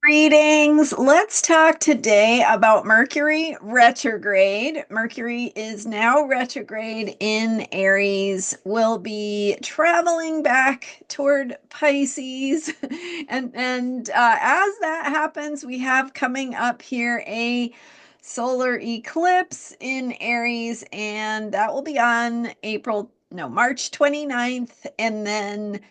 Greetings. Let's talk today about Mercury retrograde. Mercury is now retrograde in Aries. We'll be traveling back toward Pisces. And as that happens, we have coming up here a solar eclipse in Aries, and that will be on March 29th, and then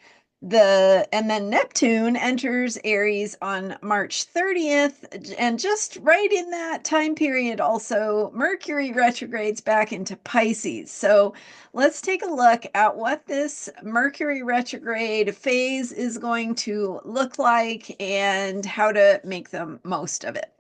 Neptune enters Aries on March 30th, and just right in that time period also Mercury retrogrades back into Pisces. So let's take a look at what this Mercury retrograde phase is going to look like and how to make the most of it.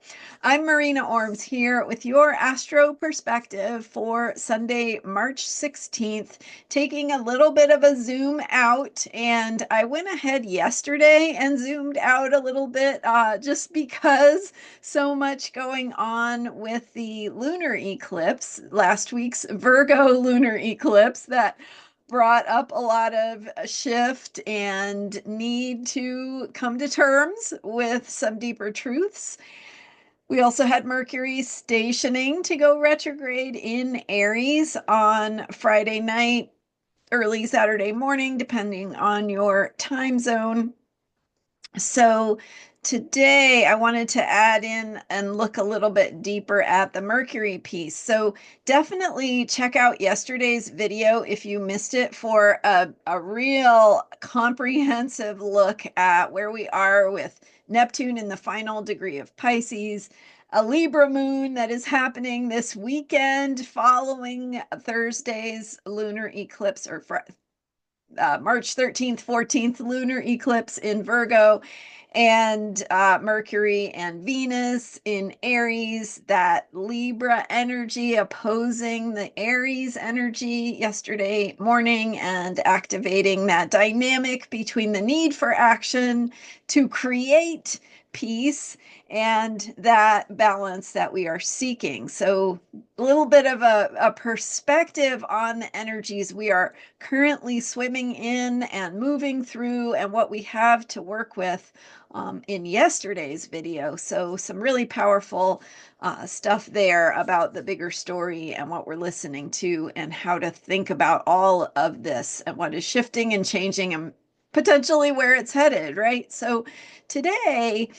I'm Marina Orms here with your Astro Perspective for Sunday, March 16th, taking a little bit of a zoom out. And I went ahead yesterday and zoomed out a little bit just because so much going on with the lunar eclipse, last week's Virgo lunar eclipse, that brought up a lot of shift and need to come to terms with some deeper truths. We also had Mercury stationing to go retrograde in Aries on Friday night, early Saturday morning, depending on your time zone. So today I wanted to add in and look a little bit deeper at the Mercury piece. So definitely check out yesterday's video if you missed it for a real comprehensive look at where we are with Neptune in the final degree of Pisces, a Libra moon that is happening this weekend following Thursday's lunar eclipse, or March 13th, 14th lunar eclipse in Virgo, and Mercury and Venus in Aries, that Libra energy opposing the Aries energy yesterday morning and activating that dynamic between the need for action to create peace and that balance that we are seeking. So a little bit of a perspective on the energies we are currently swimming in and moving through, and what we have to work with in yesterday's video. So some really powerful stuff there about the bigger story and what we're listening to and how to think about all of this and what is shifting and changing and potentially where it's headed, right? So today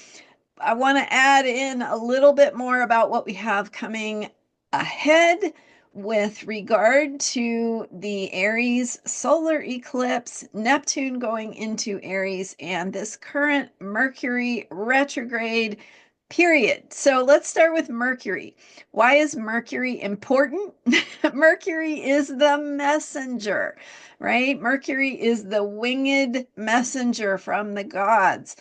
I want to add in a little bit more about what we have coming ahead with regard to the Aries solar eclipse, Neptune going into Aries, and this current Mercury retrograde period. So let's start with Mercury. Why is Mercury important? Mercury is the messenger, right? Mercury is the winged messenger from the gods.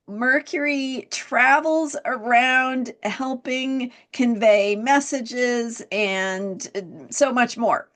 Mercury travels around helping convey messages and so much more.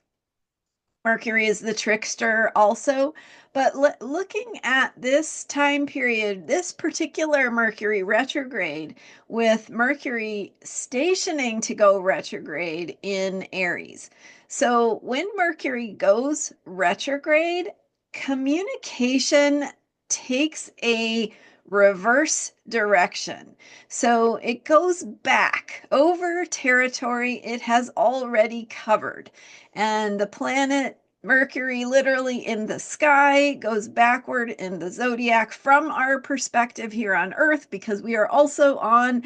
Mercury is the trickster also. But looking at this time period, this particular Mercury retrograde, with Mercury stationing to go retrograde in Aries. So when Mercury goes retrograde, communication takes a reverse direction. So it goes back over territory it has already covered. And the planet Mercury, literally in the sky, goes backward in the zodiac from our perspective here on Earth, because we are also on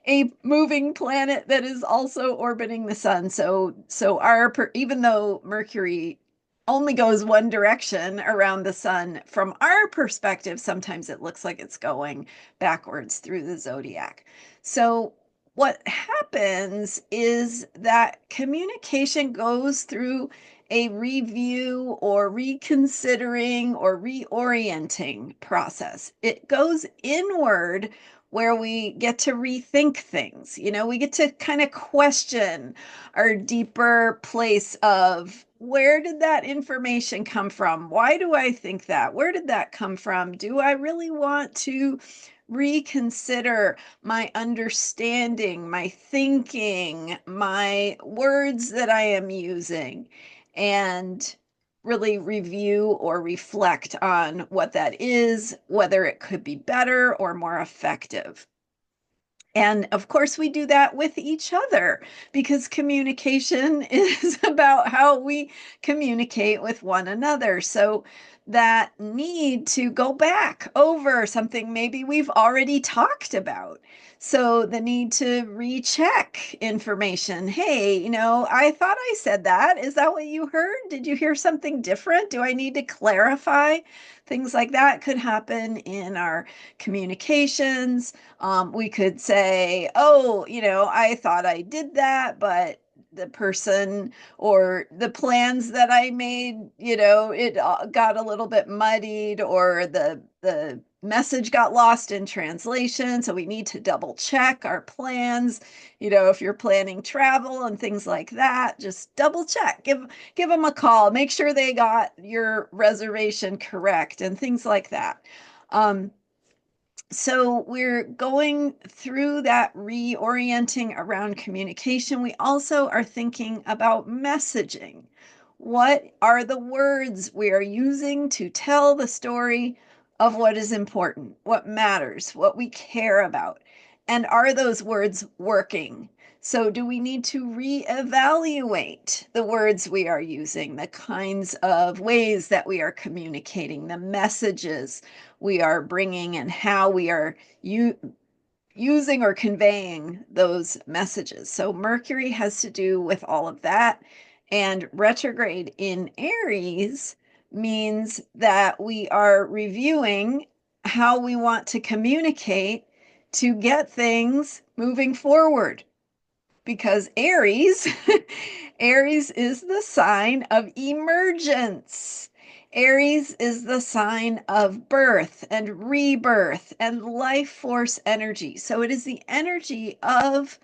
a moving planet that is also orbiting the sun. Even though Mercury only goes one direction around the sun, from our perspective, sometimes it looks like it's going backwards through the zodiac. So what happens is that communication goes through a review or reconsidering or reorienting process. It goes inward, where we get to rethink things. We get to kind of question our deeper place of, where did that information come from? Why do I think that? Where did that come from? Do I really want to reconsider my understanding, my thinking, my words that I am using, and really review or reflect on what that is, whether it could be better or more effective? And of course, we do that with each other because communication is about how we communicate with one another. So, that need to go back over something maybe we've already talked about. So, the need to recheck information. Hey, I thought I said that. Is that what you heard? Did you hear something different? Do I need to clarify? Things like that could happen in our communications. We could say, oh, I thought I did that, but the person or the plans that I made, it got a little bit muddied, or the message got lost in translation. So we need to double check our plans. If you're planning travel and things like that, just double check. Give them a call. Make sure they got your reservation correct and things like that. Um, so we're going through that reorienting around communication. We also are thinking about messaging. What are the words we are using to tell the story of what is important, what matters, what we care about? And are those words working? So, do we need to reevaluate the words we are using, the kinds of ways that we are communicating, the messages we are bringing, and how we are using or conveying those messages? So, Mercury has to do with all of that. And retrograde in Aries means that we are reviewing how we want to communicate to get things moving forward, because Aries, Aries is the sign of emergence. Aries is the sign of birth and rebirth and life force energy. So it is the energy of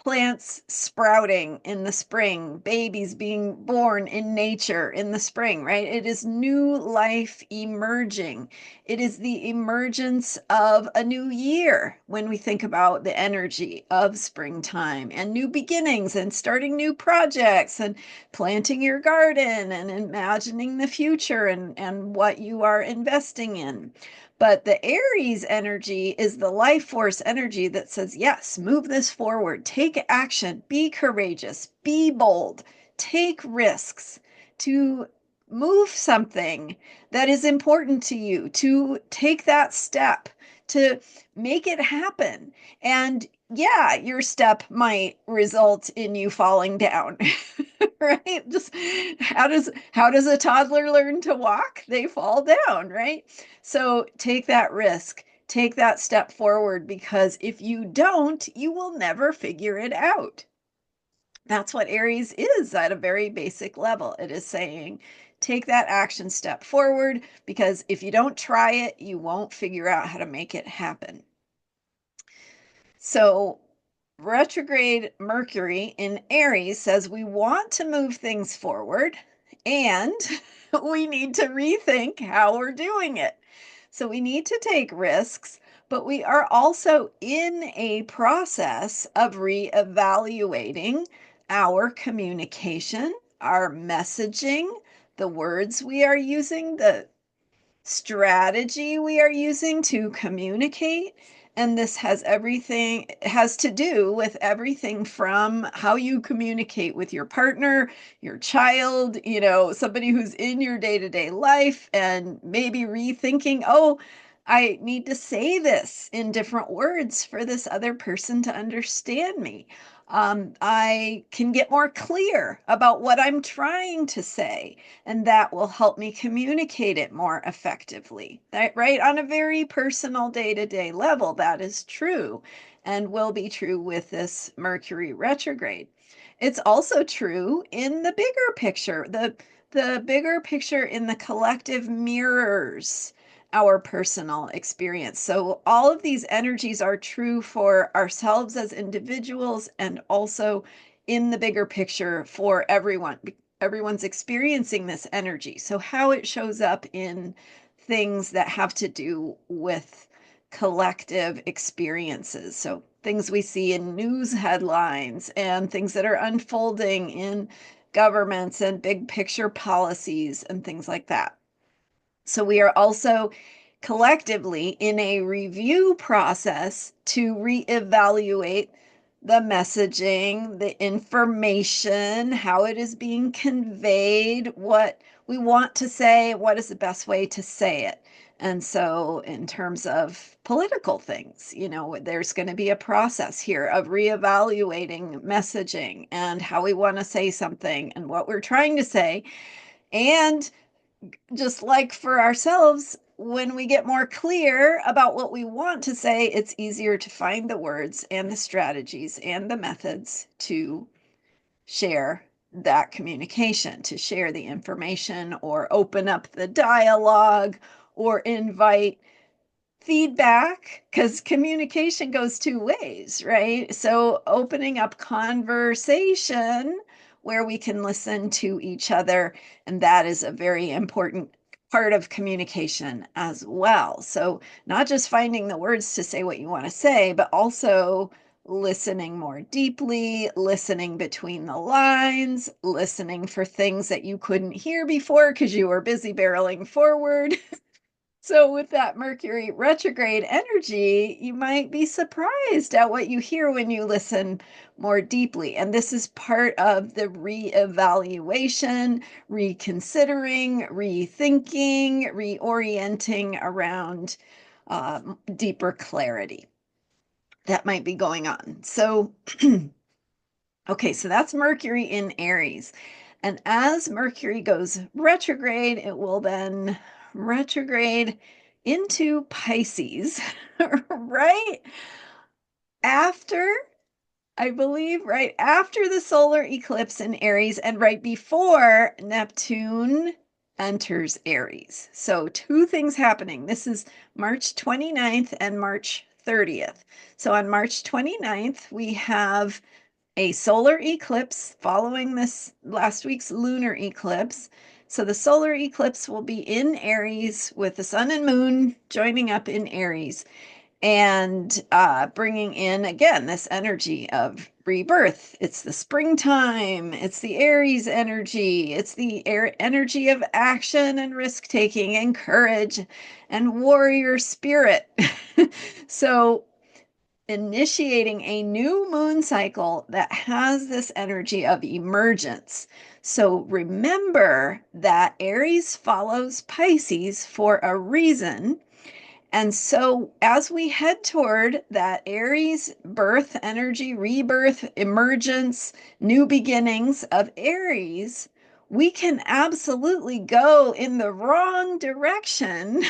plants sprouting in the spring, babies being born in nature in the spring, right? It is new life emerging. It is the emergence of a new year when we think about the energy of springtime and new beginnings and starting new projects and planting your garden and imagining the future and what you are investing in. But the Aries energy is the life force energy that says, yes, move this forward, take action, be courageous, be bold, take risks to move something that is important to you, to take that step, to make it happen. And yeah, your step might result in you falling down. Right? Just how does a toddler learn to walk? They fall down, right? So take that risk, take that step forward, because if you don't, you will never figure it out. That's what Aries is at a very basic level. It is saying, take that action step forward, because if you don't try it, you won't figure out how to make it happen. So, retrograde Mercury in Aries says we want to move things forward, and we need to rethink how we're doing it. So we need to take risks, but we are also in a process of reevaluating our communication, our messaging, the words we are using, the strategy we are using to communicate. And this has to do with everything from how you communicate with your partner, your child, somebody who's in your day-to-day life, and maybe rethinking, oh, I need to say this in different words for this other person to understand me. I can get more clear about what I'm trying to say, and that will help me communicate it more effectively. Right? On a very personal day-to-day level, that is true, and will be true with this Mercury retrograde. It's also true in the bigger picture. The bigger picture in the collective mirrors our personal experience. So all of these energies are true for ourselves as individuals, and also in the bigger picture for everyone. Everyone's experiencing this energy. So how it shows up in things that have to do with collective experiences. So things we see in news headlines and things that are unfolding in governments and big picture policies and things like that. So we are also collectively in a review process to reevaluate the messaging, the information, how it is being conveyed, what we want to say, what is the best way to say it. And so, in terms of political things, there's going to be a process here of reevaluating messaging and how we want to say something and what we're trying to say. And just like for ourselves, when we get more clear about what we want to say, it's easier to find the words and the strategies and the methods to share that communication, to share the information or open up the dialogue or invite feedback, because communication goes two ways, right? So opening up conversation where we can listen to each other, and that is a very important part of communication as well. So not just finding the words to say what you want to say, but also listening more deeply, listening between the lines, listening for things that you couldn't hear before because you were busy barreling forward. So, with that Mercury retrograde energy, you might be surprised at what you hear when you listen more deeply. And this is part of the reevaluation, reconsidering, rethinking, reorienting around deeper clarity that might be going on. So, okay, so that's Mercury in Aries. And as Mercury goes retrograde, it will then retrograde into Pisces, right after, I believe, right after the solar eclipse in Aries and right before Neptune enters Aries. So, two things happening. This is March 29th and March 30th. So, on March 29th, we have a solar eclipse following this last week's lunar eclipse. So the solar eclipse will be in Aries with the sun and moon joining up in Aries and bringing in again this energy of rebirth. It's the springtime, it's the Aries energy, it's the energy of action and risk taking and courage and warrior spirit. So initiating a new moon cycle that has this energy of emergence. So remember that Aries follows Pisces for a reason. And so as we head toward that Aries birth energy, rebirth, emergence, new beginnings of Aries, we can absolutely go in the wrong direction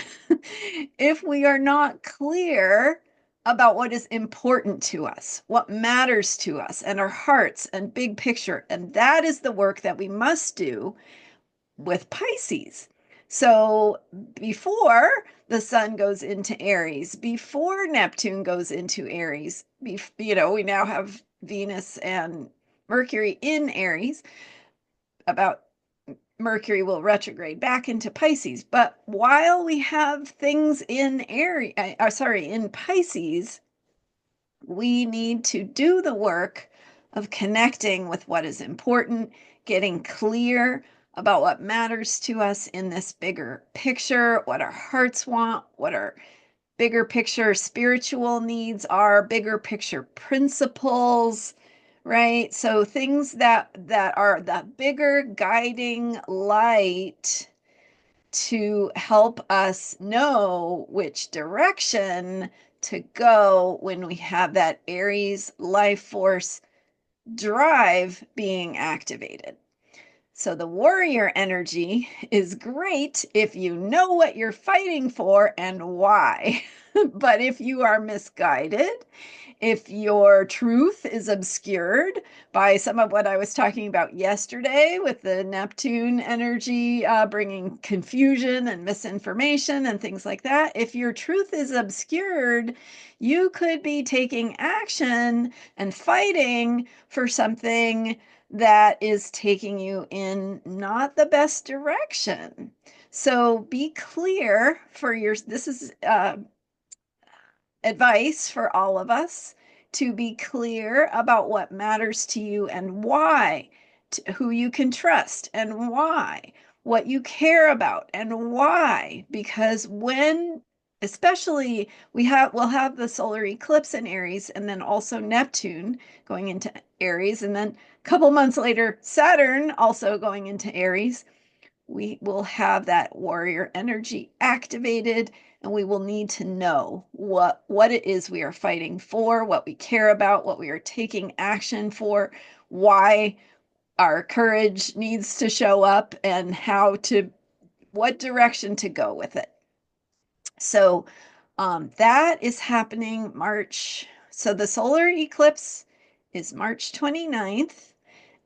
if we are not clear about what is important to us, what matters to us, and our hearts and big picture. And that is the work that we must do with Pisces. So before the sun goes into Aries, before Neptune goes into Aries, we now have Venus and Mercury in Aries. About Mercury will retrograde back into Pisces. But while we have things in in Pisces, we need to do the work of connecting with what is important, getting clear about what matters to us in this bigger picture, what our hearts want, what our bigger picture spiritual needs are, bigger picture principles, right? So things that are the bigger guiding light to help us know which direction to go when we have that Aries life force drive being activated. So the warrior energy is great if you know what you're fighting for and why. But if you are misguided, if your truth is obscured by some of what I was talking about yesterday with the Neptune energy bringing confusion and misinformation and things like that, if your truth is obscured, you could be taking action and fighting for something that is taking you in not the best direction. So be clear for this is advice for all of us to be clear about what matters to you and why, who you can trust and why, what you care about and why. Because when especially we'll have the solar eclipse in Aries, and then also Neptune going into Aries, and then a couple months later Saturn also going into Aries. We will have that warrior energy activated, and we will need to know what it is we are fighting for, what we care about, what we are taking action for, why our courage needs to show up, and what direction to go with it. So that is happening March. So the solar eclipse is March 29th,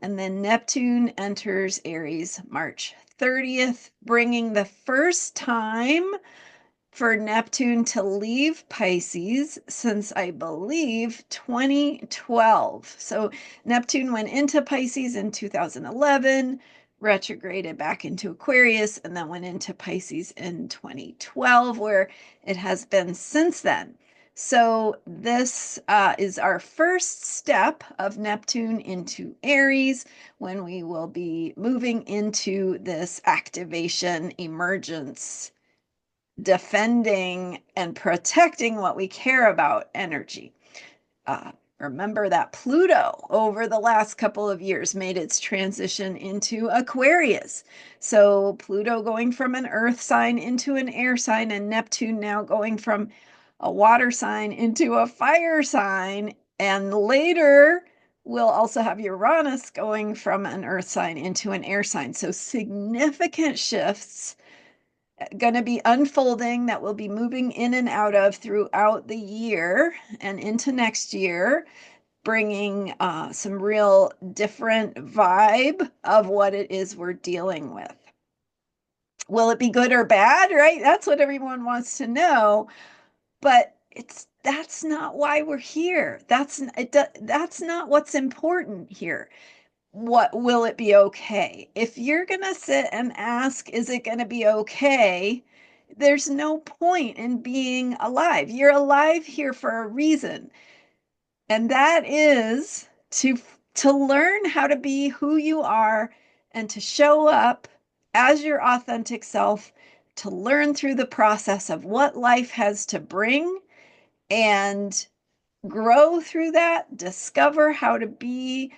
and then Neptune enters Aries March 30th, bringing the first time for Neptune to leave Pisces since, I believe, 2012. So Neptune went into Pisces in 2011, retrograded back into Aquarius, and then went into Pisces in 2012, where it has been since then. So this is our first step of Neptune into Aries, when we will be moving into this activation, emergence, defending and protecting what we care about energy. Remember that Pluto over the last couple of years made its transition into Aquarius. So Pluto going from an earth sign into an air sign, and Neptune now going from a water sign into a fire sign. And later we'll also have Uranus going from an earth sign into an air sign. So significant shifts going to be unfolding that we'll be moving in and out of throughout the year and into next year, bringing some real different vibe of what it is we're dealing with. Will it be good or bad, right? That's what everyone wants to know, but that's not why we're here. That's not what's important here. What will it be okay? If you're going to sit and ask, is it going to be okay? There's no point in being alive. You're alive here for a reason. And that is to learn how to be who you are and to show up as your authentic self, to learn through the process of what life has to bring and grow through that, discover how to be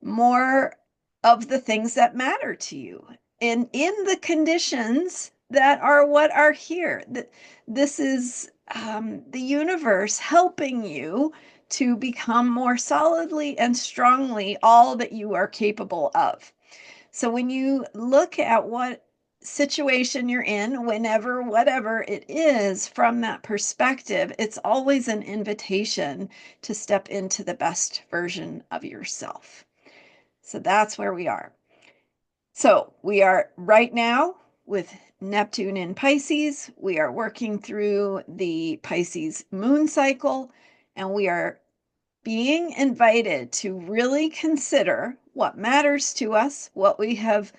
more of the things that matter to you and in the conditions that are what are here. This is the universe helping you to become more solidly and strongly all that you are capable of. So when you look at what situation you're in, whenever, whatever it is, from that perspective, it's always an invitation to step into the best version of yourself. So that's where we are. So we are right now with Neptune in Pisces. We are working through the Pisces moon cycle, and we are being invited to really consider what matters to us, what we have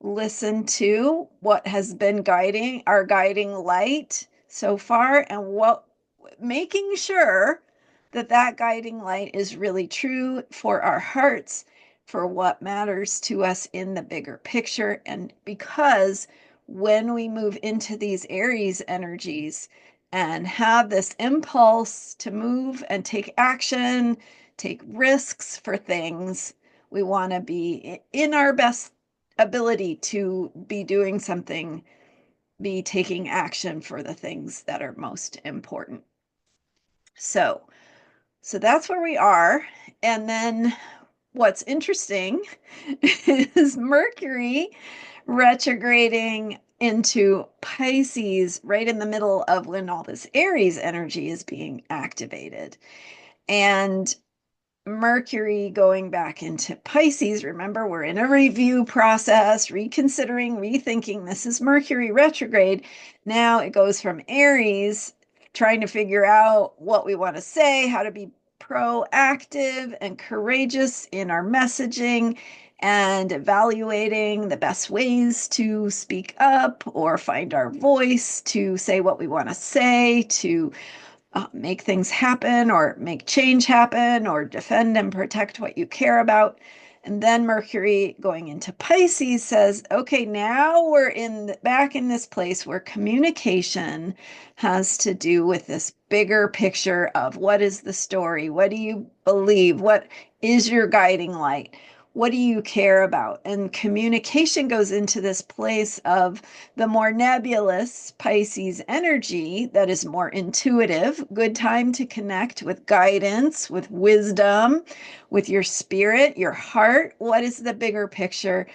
listened to, what has been guiding our guiding light so far, and what making sure that that guiding light is really true for our hearts, for what matters to us in the bigger picture. And because when we move into these Aries energies and have this impulse to move and take action, take risks for things, we want to be in our best ability to be doing something, be taking action for the things that are most important. So that's where we are. And then what's interesting is Mercury retrograding into Pisces right in the middle of when all this Aries energy is being activated. And Mercury going back into Pisces, remember, we're in a review process, reconsidering, rethinking. This is Mercury retrograde. Now it goes from Aries, trying to figure out what we want to say, how to be proactive and courageous in our messaging, and evaluating the best ways to speak up or find our voice, to say what we want to say, to make things happen or make change happen or defend and protect what you care about. And then Mercury going into Pisces says, okay, now we're back in this place where communication has to do with this bigger picture of what is the story? What do you believe? What is your guiding light? What do you care about? And communication goes into this place of the more nebulous Pisces energy that is more intuitive, good time to connect with guidance, with wisdom, with your spirit, your heart. What is the bigger picture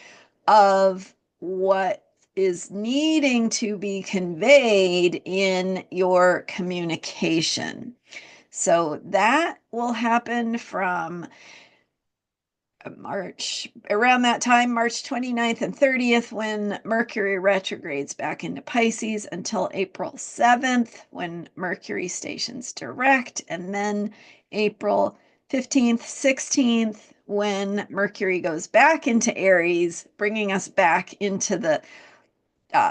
of what is needing to be conveyed in your communication? So that will happen from March, around that time, March 29th and 30th, when Mercury retrogrades back into Pisces, until April 7th, when Mercury stations direct, and then April 15th, 16th, when Mercury goes back into Aries, bringing us back into the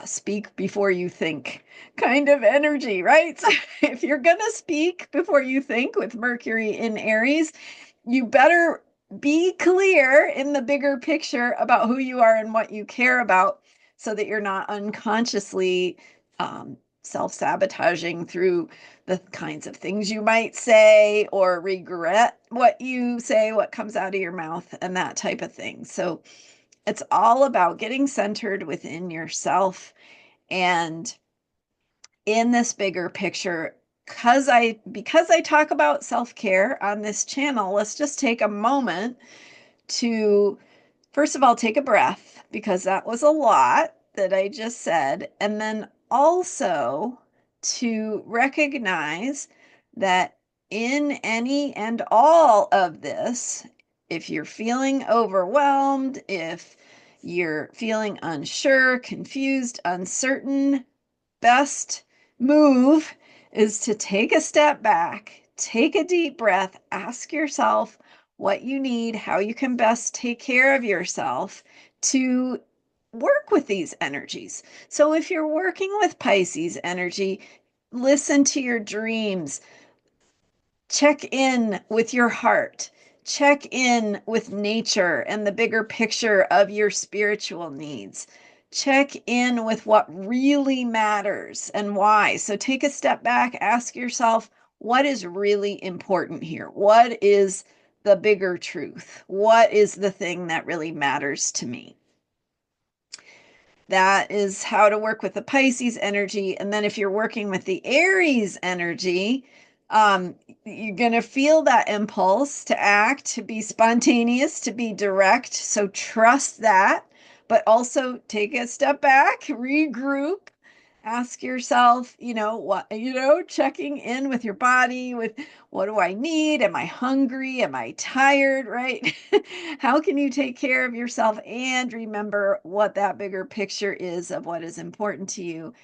speak before you think kind of energy, right? So if you're going to speak before you think with Mercury in Aries, you better be clear in the bigger picture about who you are and what you care about, so that you're not unconsciously self-sabotaging through the kinds of things you might say, or regret what you say, what comes out of your mouth, and that type of thing. So it's all about getting centered within yourself. And in this bigger picture, because I talk about self-care on this channel, let's just take a moment to, first of all, take a breath, because that was a lot that I just said, and then also to recognize that in any and all of this, if you're feeling overwhelmed, if you're feeling unsure, confused, uncertain, best move is to take a step back, take a deep breath, ask yourself what you need, how you can best take care of yourself to work with these energies. So if you're working with Pisces energy, listen to your dreams, check in with your heart, check in with nature and the bigger picture of your spiritual needs. Check in with what really matters and why. So take a step back, ask yourself, what is really important here? What is the bigger truth? What is the thing that really matters to me? That is how to work with the Pisces energy. And then if you're working with the Aries energy, you're going to feel that impulse to act, to be spontaneous, to be direct. So trust that, but also take a step back, regroup, ask yourself, checking in with your body, with what do I need? Am I hungry? Am I tired? Right? How can you take care of yourself and remember what that bigger picture is of what is important to you?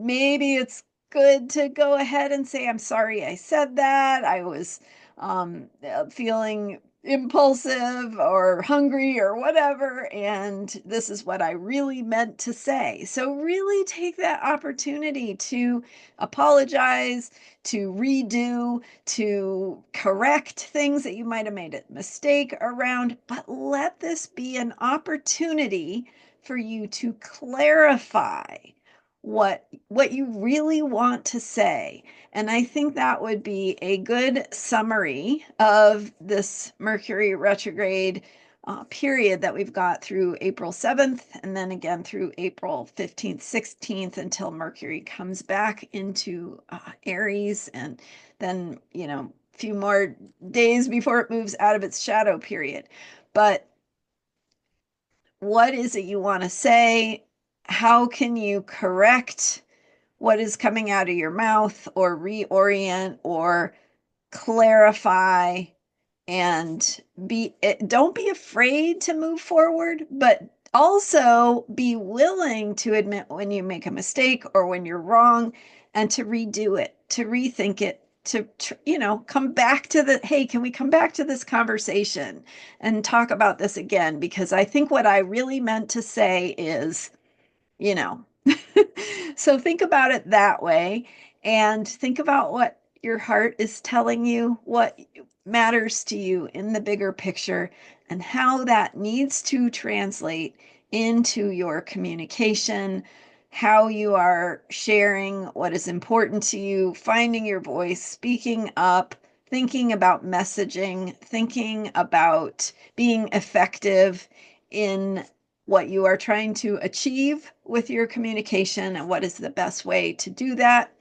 Maybe it's good to go ahead and say, I'm sorry I said that. I was feeling impulsive or hungry or whatever, and this is what I really meant to say. So really take that opportunity to apologize, to redo, to correct things that you might have made a mistake around, but let this be an opportunity for you to clarify what you really want to say. And I think that would be a good summary of this Mercury retrograde period that we've got through April 7th, and then again through April 15th, 16th, until Mercury comes back into Aries, and then, a few more days before it moves out of its shadow period. But what is it you want to say? How can you correct what is coming out of your mouth, or reorient, or clarify, and don't be afraid to move forward, but also be willing to admit when you make a mistake or when you're wrong, and to redo it, to rethink it, to come back to hey, can we come back to this conversation and talk about this again? Because I think what I really meant to say is, you know so think about it that way, and think about what your heart is telling you, what matters to you in the bigger picture and how that needs to translate into your communication, how you are sharing what is important to you, finding your voice, speaking up, thinking about messaging, thinking about being effective in what you are trying to achieve with your communication and what is the best way to do that,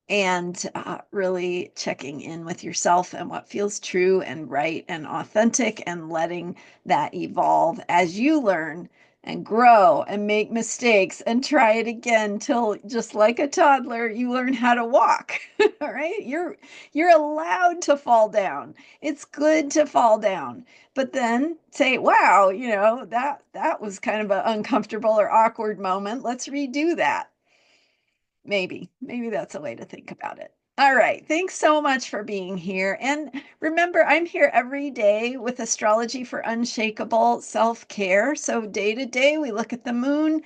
and really checking in with yourself and what feels true and right and authentic, and letting that evolve as you learn and grow and make mistakes and try it again till, just like a toddler, you learn how to walk. All right, you're allowed to fall down. It's good to fall down, but then say, wow, that was kind of an uncomfortable or awkward moment. Let's redo that. Maybe that's a way to think about it. All right. Thanks so much for being here. And remember, I'm here every day with Astrology for Unshakable Self-Care. So day to day, we look at the moon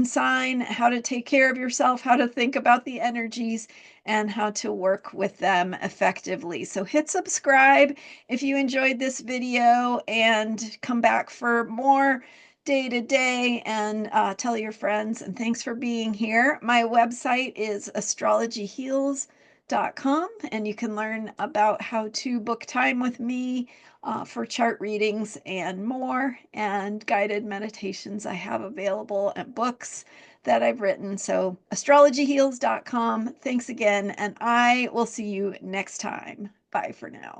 sign, how to take care of yourself, how to think about the energies, and how to work with them effectively. So hit subscribe if you enjoyed this video, and come back for more day to day, and tell your friends. And thanks for being here. My website is astrologyheals.com, and you can learn about how to book time with me for chart readings and more, and guided meditations I have available, and books that I've written. So astrologyheals.com. Thanks again, and I will see you next time. Bye for now.